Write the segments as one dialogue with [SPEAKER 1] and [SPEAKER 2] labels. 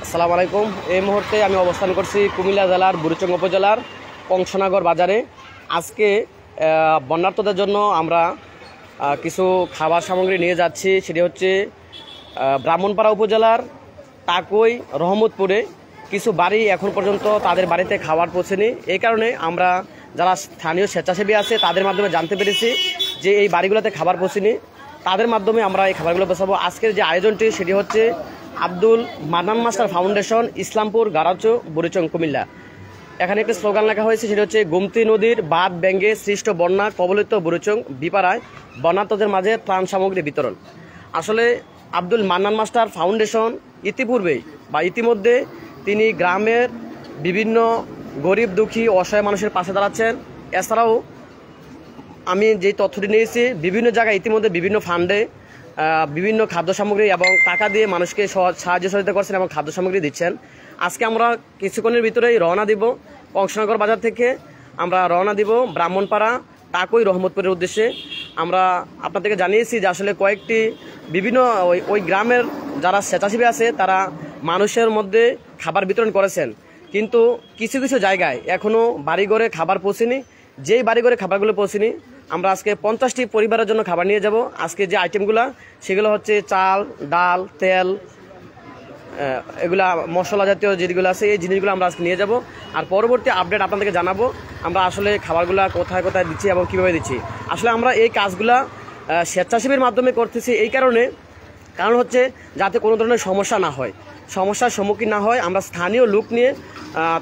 [SPEAKER 1] আসসালামু আলাইকুম। এই মুহূর্তে আমি অবস্থান করছি কুমিল্লা জেলার বুড়িচং উপজেলার কংসনগর বাজারে। আজকে বন্যার্তদের জন্য আমরা কিছু খাবার সামগ্রী নিয়ে যাচ্ছি। সেটি হচ্ছে ব্রাহ্মণপাড়া উপজেলার টাকই রহমতপুরে কিছু বাড়ি এখন পর্যন্ত তাদের বাড়িতে খাবার পৌঁছেনি। এই কারণে আমরা যারা স্থানীয় স্বেচ্ছাসেবী আছে তাদের মাধ্যমে জানতে পেরেছি যে এই বাড়িগুলোতে খাবার পৌঁছেনি। তাদের মাধ্যমে আমরা এই খাবারগুলো পৌঁছাবো। আজকের যে আয়োজনটি সেটি হচ্ছে আব্দুল মান্নান মাস্টার ফাউন্ডেশন, ইসলামপুর, গারাচো, বুড়িচং, কুমিল্লা। এখানে একটি স্লোগান লেখা হয়েছে, সেটি হচ্ছে গোমতী নদীর বাঁধ ভেঙে সৃষ্ট বন্যা কবলিত বুড়িচং বিপাড়ায় বন্যার্তদের মাঝে ত্রাণ সামগ্রী বিতরণ। আসলে আব্দুল মান্নান মাস্টার ফাউন্ডেশন ইতিমধ্যে তিনি গ্রামের বিভিন্ন গরিব দুঃখী অসহায় মানুষের পাশে দাঁড়াচ্ছেন। এছাড়াও আমি যেই তথ্যটি নিয়েছি, বিভিন্ন জায়গায় ইতিমধ্যে বিভিন্ন ফান্ডে বিভিন্ন খাদ্য সামগ্রী এবং টাকা দিয়ে মানুষকে সাহায্য সহযোগিতা করছেন এবং খাদ্য সামগ্রী দিচ্ছেন। আজকে আমরা কিছুক্ষণের ভিতরেই রওনা দিব। কংসনগর বাজার থেকে আমরা রওনা দিব ব্রাহ্মণপাড়া টাকই রহমতপুরের উদ্দেশ্যে। আমরা আপনাদেরকে জানিয়েছি যে আসলে কয়েকটি বিভিন্ন ওই গ্রামের যারা স্বেচ্ছাসেবী আছে তারা মানুষের মধ্যে খাবার বিতরণ করেছেন, কিন্তু কিছু কিছু জায়গায় এখনও বাড়িঘরে খাবার পৌঁছেনি। যেই বাড়িঘরে খাবারগুলো পৌঁছেনি, আমরা আজকে 50টি পরিবারের জন্য খাবার নিয়ে যাব। আজকে যে আইটেমগুলো সেগুলো হচ্ছে চাল, ডাল, তেল, এগুলা মশলা জাতীয় যেগুলো আছে এই জিনিসগুলো আমরা আজকে নিয়ে যাব। আর পরবর্তী আপডেট আপনাদেরকে জানাবো আমরা আসলে খাবারগুলো কোথায় কোথায় দিচ্ছি এবং কীভাবে দিচ্ছি। আসলে আমরা এই কাজগুলা স্বেচ্ছাসেবীর মাধ্যমে করতেছি এই কারণ হচ্ছে যাতে কোনো ধরনের সমস্যা না হয়, সমস্যার সম্মুখীন না হয়। আমরা স্থানীয় লোক নিয়ে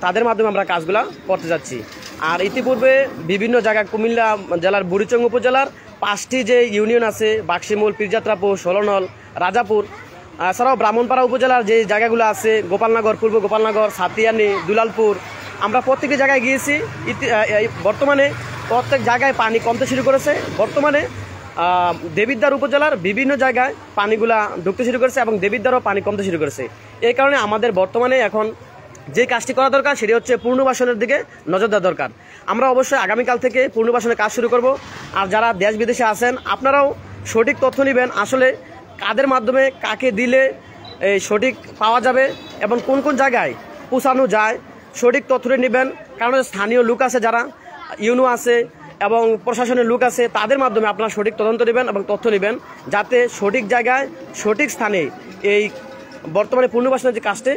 [SPEAKER 1] তাদের মাধ্যমে আমরা কাজগুলা করতে যাচ্ছি। আর ইতিপূর্বে বিভিন্ন জায়গায় কুমিল্লা জেলার বুড়িচং উপজেলার 5টি যে ইউনিয়ন আছে, বাক্সিমূল, পীরযাত্রাপুর, ষোলনল, রাজাপুর, এছাড়াও ব্রাহ্মণপাড়া উপজেলার যে জায়গাগুলো আছে গোপালনগর, পূর্ব গোপালনগর, সাতিয়ানি, দুলালপুর, আমরা প্রত্যেকটি জায়গায় গিয়েছি। বর্তমানে প্রত্যেক জায়গায় পানি কমতে শুরু করেছে। বর্তমানে দেবিদ্বার উপজেলার বিভিন্ন জায়গায় পানিগুলা ঢুকতে শুরু করেছে এবং দেবিদ্বারও পানি কমতে শুরু করেছে। এই কারণে আমাদের বর্তমানে এখন যে কাজটি করা দরকার সেটি হচ্ছে পুনর্বাসনের দিকে নজর দেওয়া দরকার। আমরা অবশ্যই আগামীকাল থেকে পুনর্বাসনের কাজ শুরু করব। আর যারা দেশ বিদেশে আছেন আপনারাও সঠিক তথ্য নেবেন, আসলে কাদের মাধ্যমে কাকে দিলে এই সঠিক পাওয়া যাবে এবং কোন কোন জায়গায় পৌঁছানো যায় সঠিক তথ্যটি নেবেন। কারণ স্থানীয় লোক আছে, যারা ইউনো আছে এবং প্রশাসনের লোক আছে, তাদের মাধ্যমে আপনারা সঠিক তদন্ত নেবেন এবং তথ্য নেবেন, যাতে সঠিক জায়গায় সঠিক স্থানে এই বর্তমানে পুনর্বাসনের যে কাজটি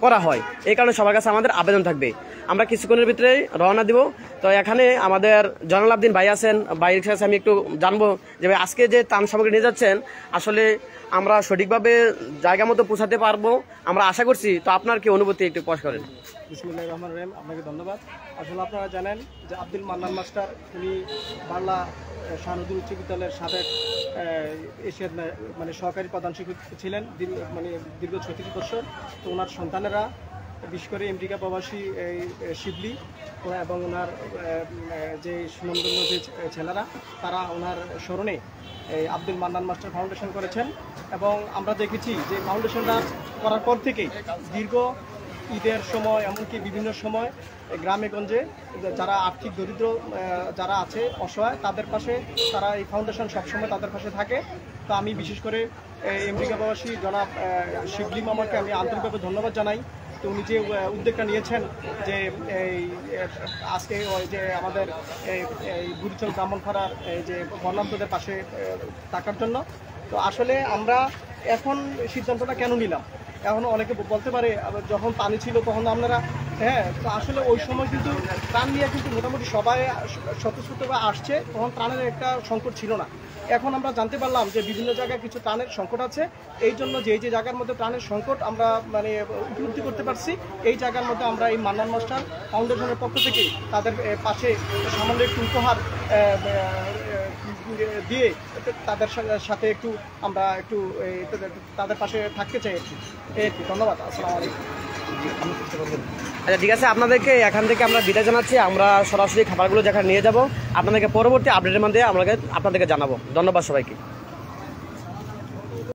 [SPEAKER 1] করা হয়। এই কারণে সবার কাছে আমাদের আবেদন থাকবে। আমরা কিছুক্ষণের ভিতরেই রওনা দিব। তো এখানে আমাদের জয়নাল আবদিন ভাই আছেন, ভাইয়ের কাছে আমি একটু জানবো যে ভাই আজকে যে ত্রাণ সামগ্রী নিয়ে যাচ্ছেন আসলে আমরা সঠিকভাবে জায়গা মতো পৌঁছাতে পারবো আমরা আশা করছি। তো আপনার কি অনুভূতি একটু প্রকাশ করেন।
[SPEAKER 2] বিসমিল্লাহির রহমানির রহিম। আপনাকে ধন্যবাদ। আসলে আপনারা জানেন যে আব্দুল মান্নান মাস্টার উনি বাংলা শাহনদী উচ্চ বিদ্যালয়ের সাবেক এশিয়ার সহকারী প্রধান শিক্ষক ছিলেন দীর্ঘ 36 বছর। তো ওনার সন্তানেরা বিশেষ করে আমেরিকা প্রবাসী শিবলি এবং ওনার যে সুনন্দন্য যে ছেলেরা তারা ওনার স্মরণে এই আব্দুল মান্নান মাস্টার ফাউন্ডেশন করেছেন। এবং আমরা দেখেছি যে ফাউন্ডেশনটা করার পর থেকেই দীর্ঘ ঈদের সময় এমনকি বিভিন্ন সময় গ্রামে গঞ্জে যারা আর্থিক দরিদ্র যারা আছে অসহায় তাদের পাশে তারা এই ফাউন্ডেশন সবসময় তাদের পাশে থাকে। তো আমি বিশেষ করে আমেরিকা প্রবাসী জনাব শিবলি মামাকে আমি আন্তরিকভাবে ধন্যবাদ জানাই। তো উনি যে উদ্যোগটা নিয়েছেন যে এই আজকে যে আমাদের এই বুড়িচং ব্রাহ্মণপাড়ার এই যে বন্যার্তদের পাশে থাকার জন্য। তো আসলে আমরা এখন সিদ্ধান্তটা কেন নিলাম, এখন অনেকে বলতে পারে যখন পানি ছিল তখন আপনারা তো আসলে ওই সময় কিন্তু ত্রাণ নিয়ে কিন্তু মোটামুটি সবাই স্বতঃস্ফূর্তভাবে আসছে, তখন ত্রাণের একটা সংকট ছিল না। এখন আমরা জানতে পারলাম যে বিভিন্ন জায়গায় কিছু ত্রাণের সংকট আছে। এই জন্য যে জায়গার মধ্যে ত্রাণের সংকট আমরা উপলব্ধি করতে পারছি, এই জায়গার মধ্যে আমরা এই মান্নান মাস্টার ফাউন্ডেশনের পক্ষ থেকে তাদের পাশে সামান্য একটু উপহার দিয়ে তাদের সাথে একটু আমরা একটু তাদের পাশে থাকতে চাই আর কি। ধন্যবাদ। আসসালামু আলাইকুম।
[SPEAKER 1] আচ্ছা ঠিক আছে, আপনাদেরকে এখান থেকে আমরা বিদায় জানাচ্ছি। আমরা সরাসরি খাবারগুলো যেখানে নিয়ে যাব আপনাদেরকে পরবর্তী আপডেটের মধ্যে আপনাদেরকে জানাবো। ধন্যবাদ সবাইকে।